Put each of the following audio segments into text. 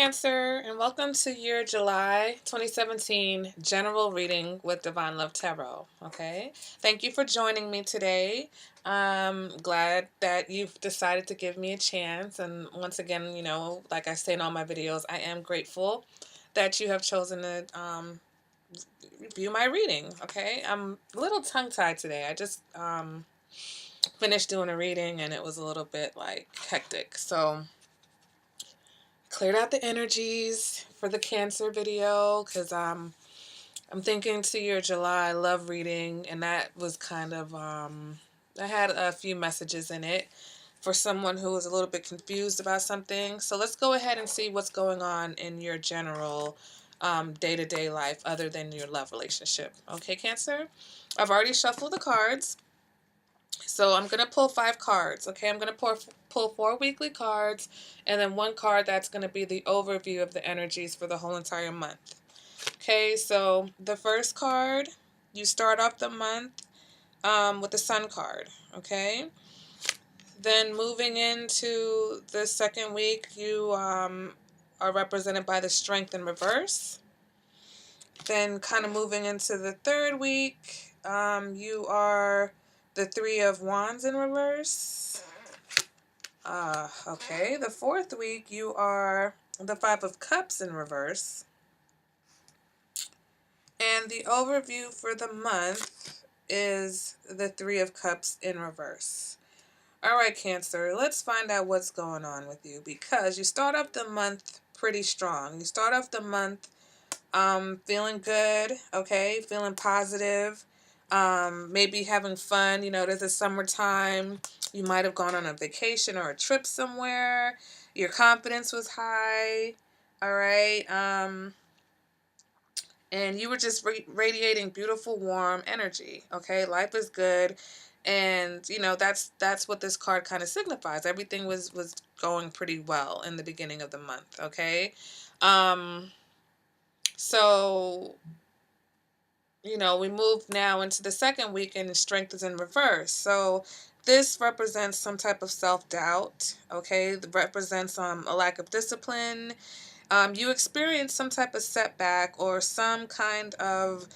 Cancer, and welcome to your July 2017 general reading with Divine Love Tarot. Okay, thank you for joining me today. I'm glad that you've decided to give me a chance. And once again, like I say in all my videos, I am grateful that you have chosen to review my reading. Okay, I'm a little tongue tied today. I just finished doing a reading and it was a little bit like hectic. So cleared out the energies for the Cancer video because I'm thinking to your July love reading, and that was kind of I had a few messages in it for someone who was a little bit confused about something. So let's go ahead and see what's going on in your general day-to-day life other than your love relationship. Okay, Cancer? I've already shuffled the cards. So I'm going to pull 5 cards, okay? I'm going to pull 4 weekly cards, and then 1 card that's going to be the overview of the energies for the whole entire month. Okay, so the first card, you start off the month with the Sun card, okay? Then moving into the second week, you are represented by the Strength in reverse. Then kind of moving into the third week, you are the Three of Wands in reverse. Okay, the fourth week you are the Five of Cups in reverse. And the overview for the month is the Three of Cups in reverse. All right, Cancer, let's find out what's going on with you, because you start off the month pretty strong. You start off the month feeling good, okay, feeling positive, maybe having fun. There's a summertime. You might have gone on a vacation or a trip somewhere. Your confidence was high, all right, and you were just radiating beautiful, warm energy, okay? Life is good, and, that's what this card kind of signifies. Everything was going pretty well in the beginning of the month, okay? So we move now into the second week and strength is in reverse. So this represents some type of self-doubt, okay? It represents a lack of discipline. You experience some type of setback or some kind of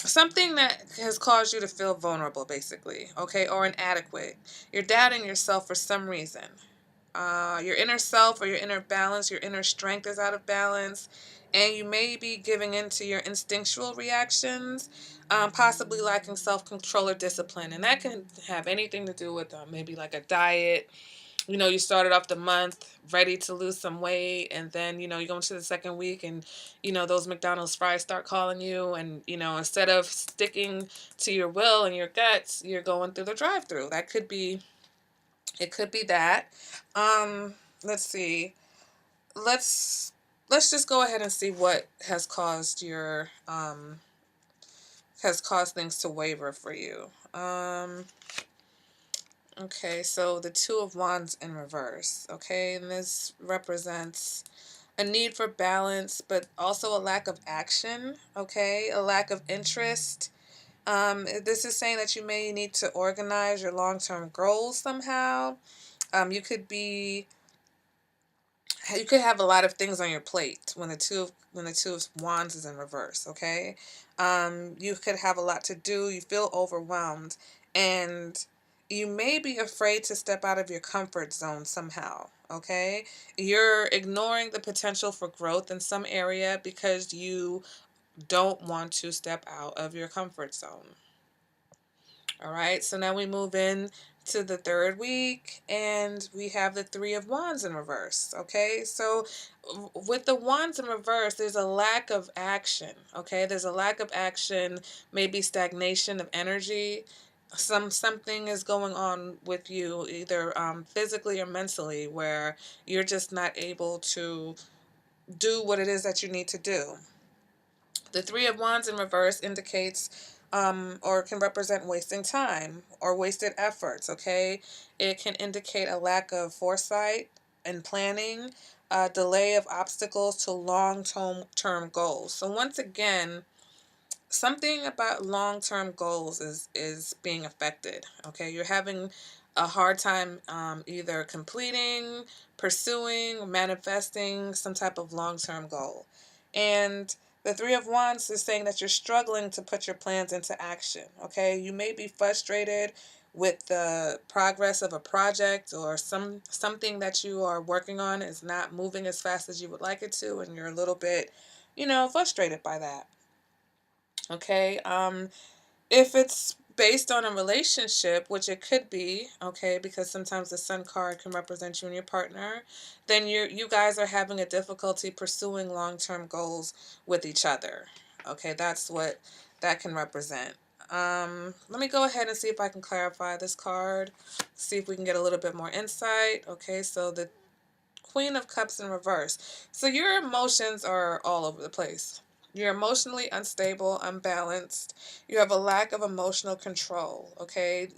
something that has caused you to feel vulnerable, basically, okay, or inadequate. You're doubting yourself for some reason. Your inner self or your inner balance, your inner strength is out of balance, and you may be giving into your instinctual reactions, possibly lacking self-control or discipline. And that can have anything to do with maybe like a diet. You started off the month ready to lose some weight, and then, you go into the second week and, those McDonald's fries start calling you, and, instead of sticking to your will and your guts, you're going through the drive-through. It could be that. Let's see. Let's let's just go ahead and see what has caused things to waver for you. Okay, so the Two of Wands in reverse. Okay, and this represents a need for balance, but also a lack of action. Okay, a lack of interest. This is saying that you may need to organize your long-term goals somehow. You could have a lot of things on your plate when the two of wands is in reverse, okay? You could have a lot to do. You feel overwhelmed, and you may be afraid to step out of your comfort zone somehow, okay? You're ignoring the potential for growth in some area because you don't want to step out of your comfort zone. All right, so now we move in to the third week, and we have the Three of Wands in reverse, okay? So with the Wands in reverse, there's a lack of action, okay? There's a lack of action, maybe stagnation of energy. Something is going on with you, either physically or mentally, where you're just not able to do what it is that you need to do. The Three of Wands in reverse indicates or can represent wasting time or wasted efforts, okay? It can indicate a lack of foresight and planning, a delay of obstacles to long-term goals. So once again, something about long-term goals is being affected, okay? You're having a hard time either completing, pursuing, manifesting some type of long-term goal. And the Three of Wands is saying that you're struggling to put your plans into action. Okay, you may be frustrated with the progress of a project, or something that you are working on is not moving as fast as you would like it to, and you're a little bit, frustrated by that. Okay, if it's based on a relationship, which it could be, okay, because sometimes the Sun card can represent you and your partner, then you guys are having a difficulty pursuing long-term goals with each other. Okay, that's what that can represent. Let me go ahead and see if I can clarify this card, see if we can get a little bit more insight. Okay, so the Queen of Cups in reverse. So your emotions are all over the place. You're emotionally unstable, unbalanced. You have a lack of emotional control, okay?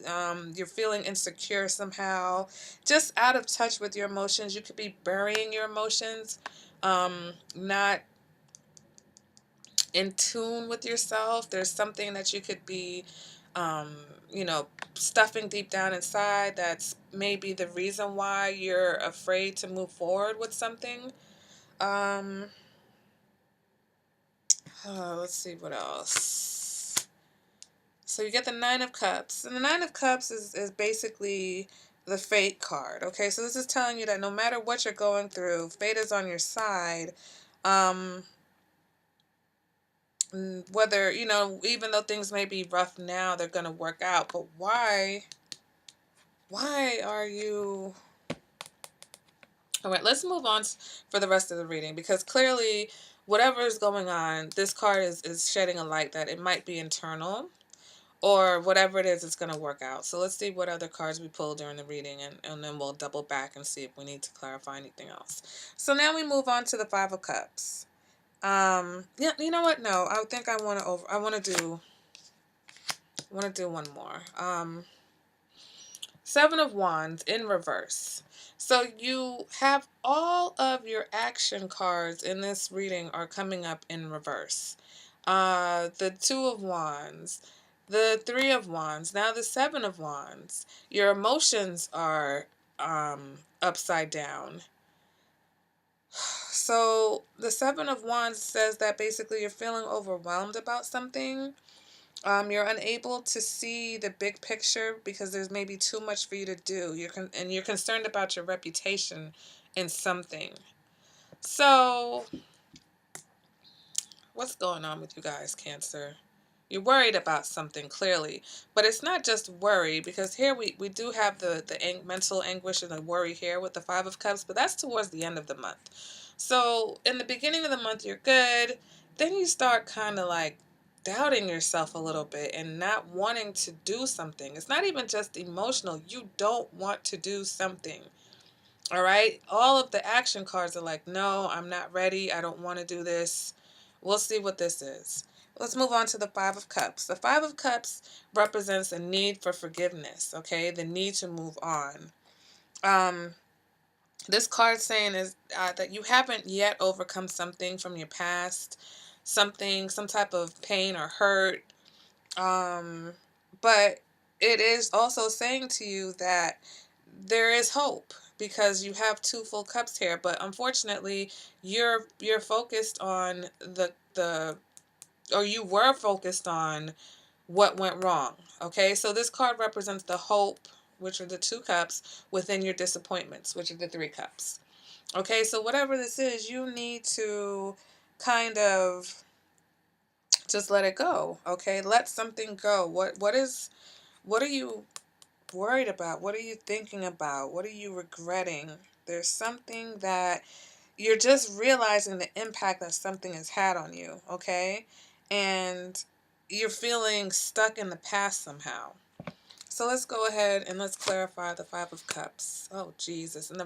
You're feeling insecure somehow, just out of touch with your emotions. You could be burying your emotions, not in tune with yourself. There's something that you could be, um, you know, stuffing deep down inside that's maybe the reason why you're afraid to move forward with something. Um, let's see what else. So you get the Nine of Cups. And the Nine of Cups is basically the fate card. Okay, so this is telling you that no matter what you're going through, fate is on your side. Um, Whether, even though things may be rough now, they're going to work out. But why are you... All right, let's move on for the rest of the reading, because clearly whatever is going on, this card is shedding a light that it might be internal, or whatever it is, it's going to work out. So let's see what other cards we pull during the reading, and then we'll double back and see if we need to clarify anything else. So now we move on to the Five of Cups. Yeah, you know what? No, I think I want to do one more. Seven of Wands in reverse. So you have all of your action cards in this reading are coming up in reverse. The Two of Wands, the Three of Wands, now the Seven of Wands. Your emotions are upside down. So the Seven of Wands says that basically you're feeling overwhelmed about something. You're unable to see the big picture because there's maybe too much for you to do. And you're concerned about your reputation in something. So, what's going on with you guys, Cancer? You're worried about something, clearly. But it's not just worry, because here we do have the mental anguish and the worry here with the Five of Cups, but that's towards the end of the month. So in the beginning of the month, you're good. Then you start kind of like doubting yourself a little bit and not wanting to do something. It's not even just emotional. You don't want to do something. All right? All of the action cards are like, no, I'm not ready. I don't want to do this. We'll see what this is. Let's move on to the Five of Cups. The Five of Cups represents a need for forgiveness, okay? The need to move on. This card saying is that you haven't yet overcome something from your past, some type of pain or hurt. But it is also saying to you that there is hope, because you have two full cups here. But unfortunately, you're focused on or you were focused on what went wrong. Okay, so this card represents the hope, which are the two cups, within your disappointments, which are the three cups. Okay, so whatever this is, you need to kind of just let it go. Okay, let something go. What are you worried about? What are you thinking about? What are you regretting? There's something that you're just realizing the impact that something has had on you, okay? And you're feeling stuck in the past somehow. So let's go ahead and let's clarify the Five of Cups. Oh, Jesus. And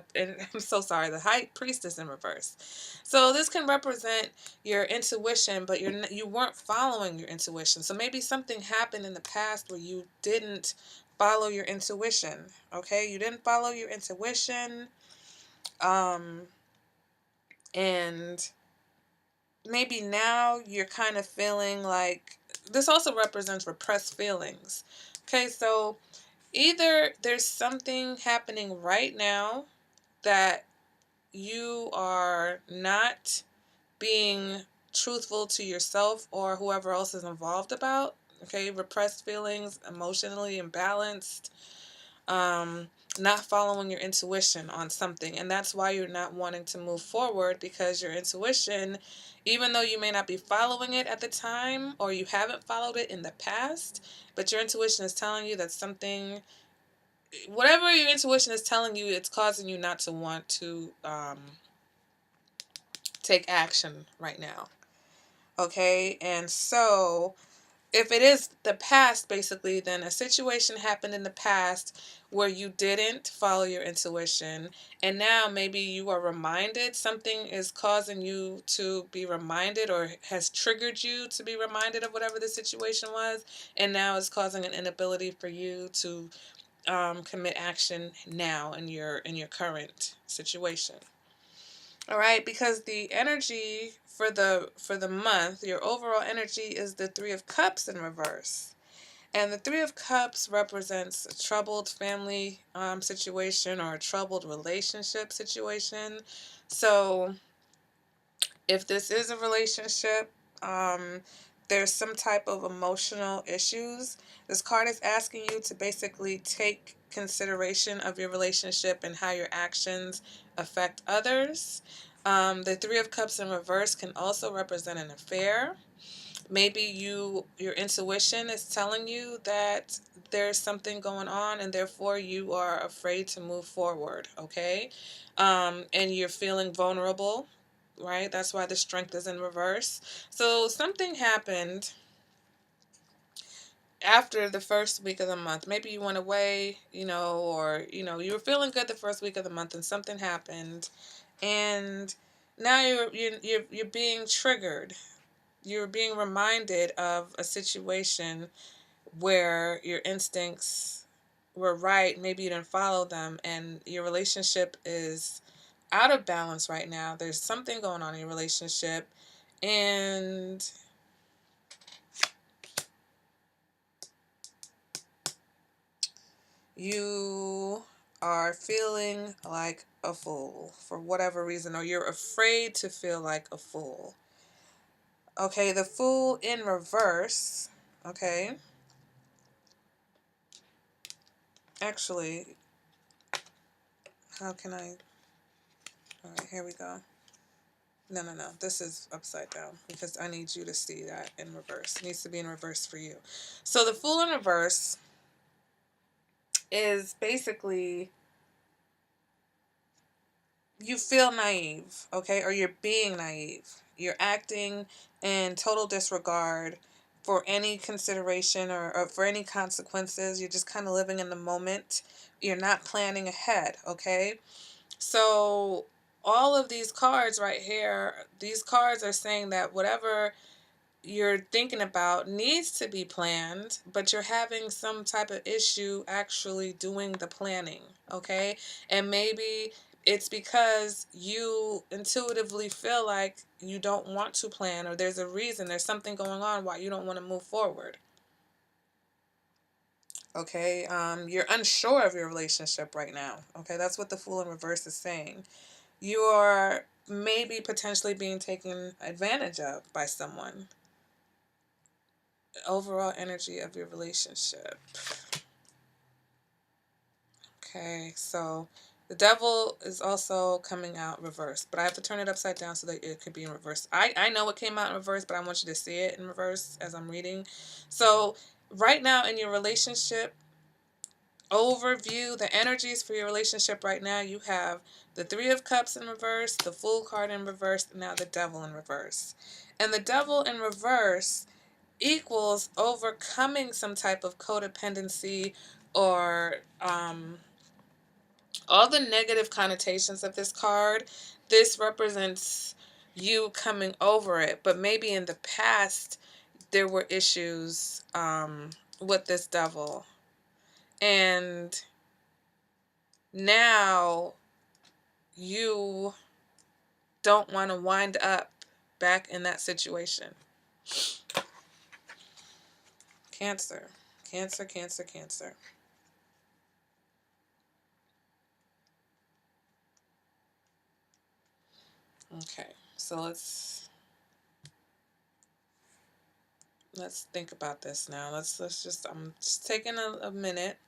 I'm so sorry, the High Priestess in reverse. So this can represent your intuition, but you weren't following your intuition. So maybe something happened in the past where you didn't follow your intuition, okay? You didn't follow your intuition, and maybe now you're kind of feeling like... This also represents repressed feelings. Okay, so Either there's something happening right now that you are not being truthful to yourself or whoever else is involved about, okay? Repressed feelings, emotionally imbalanced, um, not following your intuition on something. And that's why you're not wanting to move forward, because your intuition, even though you may not be following it at the time or you haven't followed it in the past, but your intuition is telling you that something, whatever your intuition is telling you, it's causing you not to want to take action right now. Okay, and so if it is the past, basically, then a situation happened in the past where you didn't follow your intuition, and now maybe you are reminded, something is causing you to be reminded or has triggered you to be reminded of whatever the situation was, and now it's causing an inability for you to commit action now in your current situation. All right, because the energy for the month, your overall energy is the 3 of Cups in reverse. And the 3 of Cups represents a troubled family situation or a troubled relationship situation. So, if this is a relationship, um, there's some type of emotional issues. This card is asking you to basically take consideration of your relationship and how your actions affect others. The 3 of Cups in reverse can also represent an affair. Maybe your intuition is telling you that there's something going on and therefore you are afraid to move forward, okay? And you're feeling vulnerable, right? That's why the Strength is in reverse. So something happened after the first week of the month. Maybe you went away, or you were feeling good the first week of the month and something happened, and now you're being triggered. You're being reminded of a situation where your instincts were right, maybe you didn't follow them, and your relationship is out of balance right now. There's something going on in your relationship, and you are feeling like a fool for whatever reason, or you're afraid to feel like a fool. Okay, the Fool in reverse. Okay, actually, how can I? All right, here we go. No, no, no. This is upside down because I need you to see that in reverse. It needs to be in reverse for you. So the Fool in reverse is basically you feel naive, okay? Or you're being naive. You're acting in total disregard for any consideration or for any consequences. You're just kind of living in the moment. You're not planning ahead, okay? So all of these cards right here, these cards are saying that whatever you're thinking about needs to be planned, but you're having some type of issue actually doing the planning, okay? And maybe it's because you intuitively feel like you don't want to plan, or there's a reason, there's something going on why you don't want to move forward. Okay, you're unsure of your relationship right now. Okay, that's what the Fool in reverse is saying. You are maybe potentially being taken advantage of by someone. Overall energy of your relationship. Okay, so the Devil is also coming out reversed, but I have to turn it upside down so that it could be in reverse. I know it came out in reverse, but I want you to see it in reverse as I'm reading. So right now in your relationship overview, the energies for your relationship right now, you have the 3 of Cups in reverse, the Fool card in reverse, and now the Devil in reverse. And the Devil in reverse equals overcoming some type of codependency or all the negative connotations of this card. This represents you coming over it, but maybe in the past there were issues with this devil, and now you don't want to wind up back in that situation. Cancer, Cancer, Cancer, Cancer. Okay, so let's think about this now. Let's just I'm just taking a minute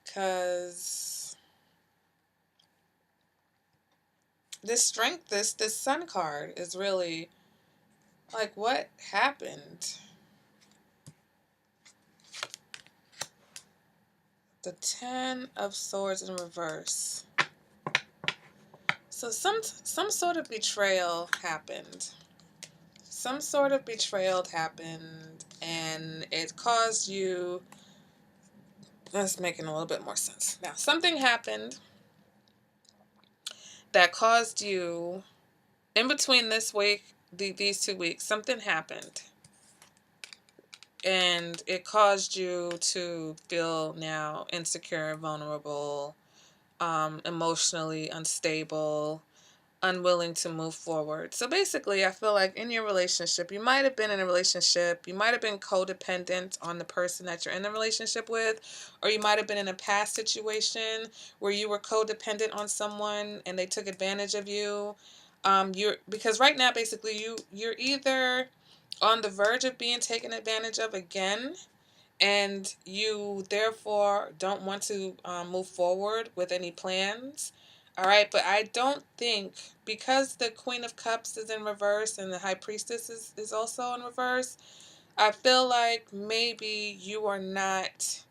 because this strength, this sun card is really like what happened. The Ten of Swords in reverse. So some sort of betrayal happened. Some sort of betrayal happened, and it caused you. That's making a little bit more sense now. Something happened that caused you in between this week, these 2 weeks. Something happened, and it caused you to feel now insecure, vulnerable, emotionally unstable, unwilling to move forward. So basically, I feel like in your relationship, you might have been in a relationship, you might have been codependent on the person that you're in the relationship with, or you might have been in a past situation where you were codependent on someone and they took advantage of you. Because right now, basically, you're either on the verge of being taken advantage of again, and you therefore don't want to move forward with any plans. All right, but I don't think, because the Queen of Cups is in reverse and the High Priestess is also in reverse, I feel like maybe you are not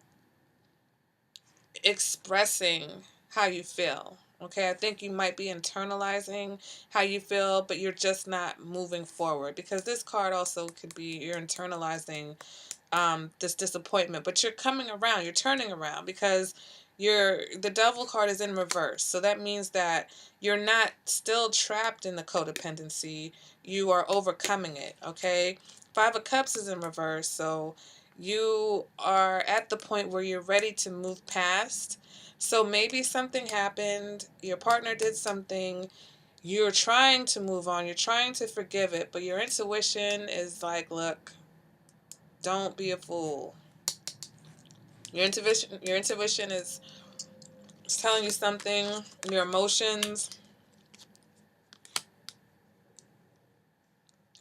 expressing how you feel. Okay, I think you might be internalizing how you feel, but you're just not moving forward, because this card also could be you're internalizing this disappointment, but you're coming around, you're turning around, because the devil card is in reverse. So that means that you're not still trapped in the codependency, you are overcoming it. Okay, Five of Cups is in reverse, so you are at the point where you're ready to move past. So maybe something happened, your partner did something, you're trying to move on, you're trying to forgive it, but your intuition is like, look, don't be a fool. Your intuition is telling you something. Your emotions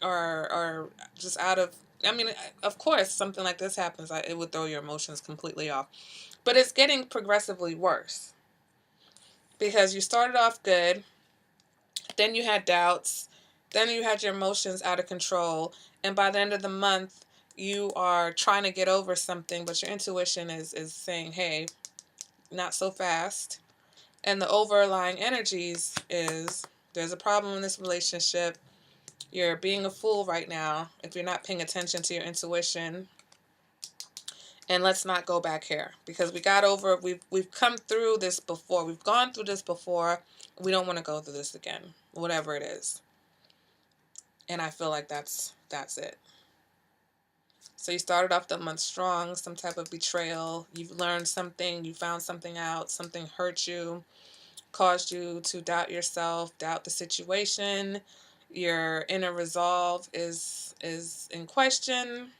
are just out of. I mean, of course, something like this happens. It would throw your emotions completely off, but it's getting progressively worse, because you started off good, then you had doubts, then you had your emotions out of control, and by the end of the month, you are trying to get over something, but your intuition is saying, "Hey, not so fast." And the overlying energies is there's a problem in this relationship. You're being a fool right now if you're not paying attention to your intuition. And let's not go back here, because we've come through this before. We've gone through this before. We don't want to go through this again, whatever it is. And I feel like that's it. So you started off the month strong, some type of betrayal. You've learned something, you found something out, something hurt you, caused you to doubt yourself, doubt the situation. Your inner resolve is in question,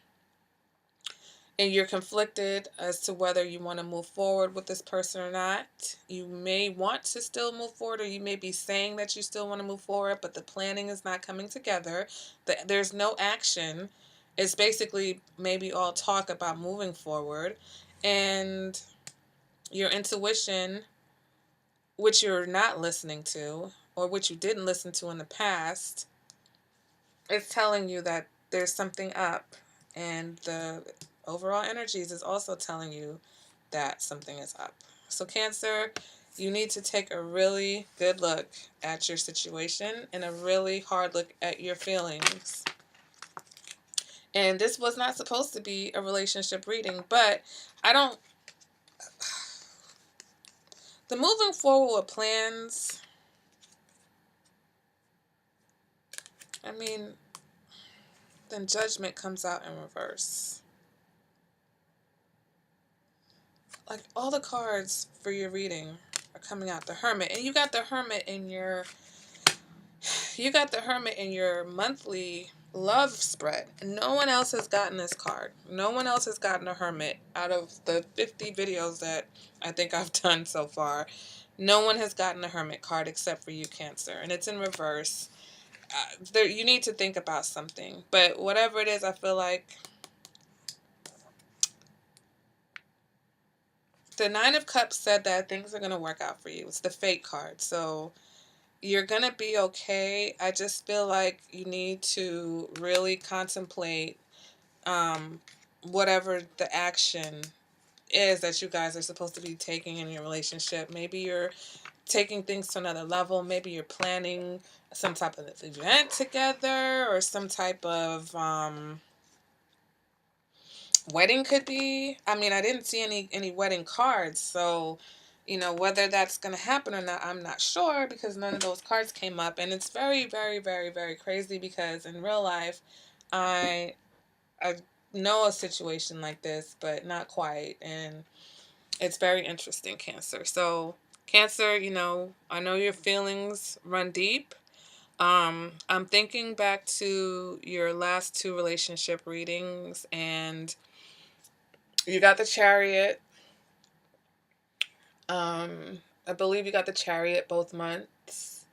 and you're conflicted as to whether you want to move forward with this person or not. You may want to still move forward, or you may be saying that you still want to move forward, but the planning is not coming together. There's no action. It's basically maybe all talk about moving forward, and your intuition, which you're not listening to, or which you didn't listen to in the past, is telling you that there's something up. And the overall energies is also telling you that something is up. So Cancer, you need to take a really good look at your situation and a really hard look at your feelings. And this was not supposed to be a relationship reading, but I don't... The moving forward with plans, I mean, then Judgment comes out in reverse. Like, all the cards for your reading are coming out. The Hermit, and you got the Hermit in your monthly love spread. No one else has gotten this card. No one else has gotten a Hermit out of the 50 videos that I think I've done so far. No one has gotten a Hermit card except for you, Cancer, and it's in reverse. There, you need to think about something, but whatever it is, I feel like the Nine of Cups said that things are going to work out for you. It's the Fate card, so you're going to be okay. I just feel like you need to really contemplate um, whatever the action is that you guys are supposed to be taking in your relationship. Maybe you're taking things to another level. Maybe you're planning some type of event together, or some type of wedding could be. I mean, I didn't see any wedding cards, so whether that's going to happen or not, I'm not sure, because none of those cards came up. And it's very, very, very, very crazy, because in real life, I I know a situation like this, but not quite. And it's very interesting, Cancer. So, Cancer, I know your feelings run deep. I'm thinking back to your last two relationship readings, and you got the Chariot. I believe you got the Chariot both months,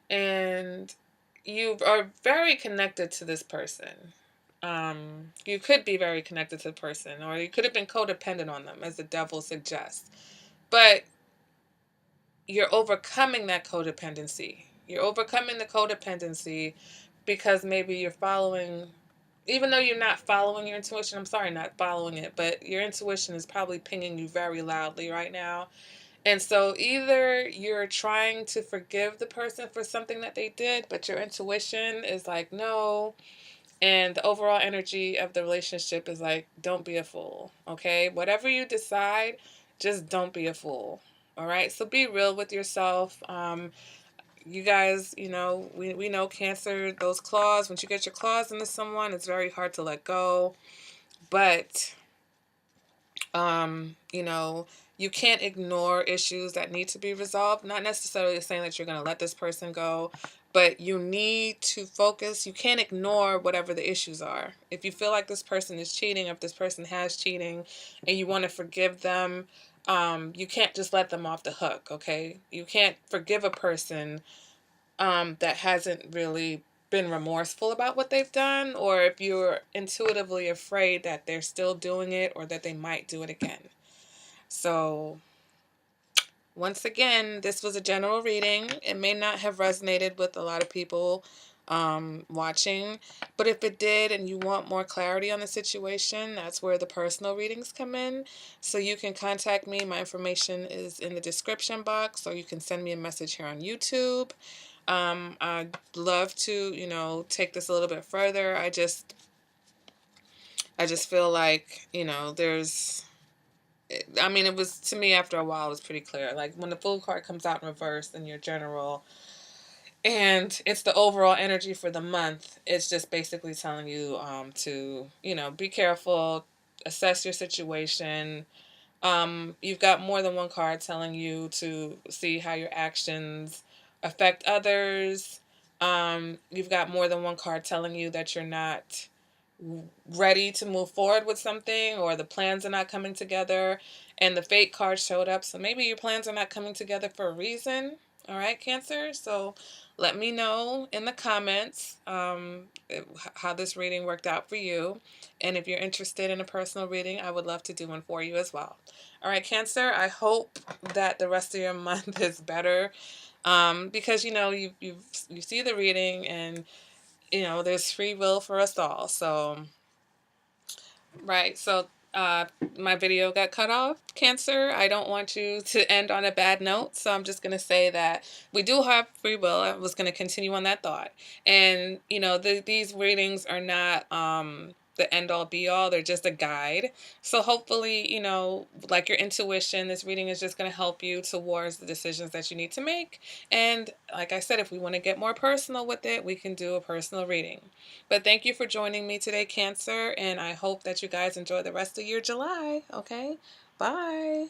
and you are very connected to this person. You could be very connected to the person, or you could have been codependent on them, as the devil suggests. But you're overcoming that codependency. You're overcoming the codependency because maybe you're following, even though you're not following your intuition. I'm sorry, not following it, but your intuition is probably pinging you very loudly right now. And so either you're trying to forgive the person for something that they did, but your intuition is like, no. And the overall energy of the relationship is like, don't be a fool. Okay? Whatever you decide, just don't be a fool. All right? So be real with yourself. You guys, we know, Cancer, those claws, once you get your claws into someone, it's very hard to let go. But you know, you can't ignore issues that need to be resolved. Not necessarily saying that you're going to let this person go, but you need to focus. You can't ignore whatever the issues are. If you feel like this person is cheating, if this person has cheating, and you want to forgive them, you can't just let them off the hook, okay? You can't forgive a person that hasn't really been remorseful about what they've done, or if you're intuitively afraid that they're still doing it or that they might do it again. So, once again, this was a general reading. It may not have resonated with a lot of people watching, but if it did and you want more clarity on the situation, that's where the personal readings come in. So you can contact me. My information is in the description box, or you can send me a message here on YouTube. I'd love to, take this a little bit further. I just feel like, I mean, it was, to me, after a while, it was pretty clear. Like, when the Fool card comes out in reverse in your general, and it's the overall energy for the month, it's just basically telling you to, be careful, assess your situation. You've got more than one card telling you to see how your actions affect others. You've got more than one card telling you that you're not ready to move forward with something, or the plans are not coming together, and the Fate card showed up. So maybe your plans are not coming together for a reason. All right, Cancer. So let me know in the comments how this reading worked out for you. And if you're interested in a personal reading, I would love to do one for you as well. All right, Cancer, I hope that the rest of your month is better, because you see the reading, and there's free will for us all. So, right. So, my video got cut off, Cancer. I don't want you to end on a bad note. So, I'm just going to say that we do have free will. I was going to continue on that thought. And, these readings are not the end all be all. They're just a guide. So, hopefully, like your intuition, this reading is just going to help you towards the decisions that you need to make. And, like I said, if we want to get more personal with it, we can do a personal reading. But thank you for joining me today, Cancer, and I hope that you guys enjoy the rest of your July. Okay? Bye.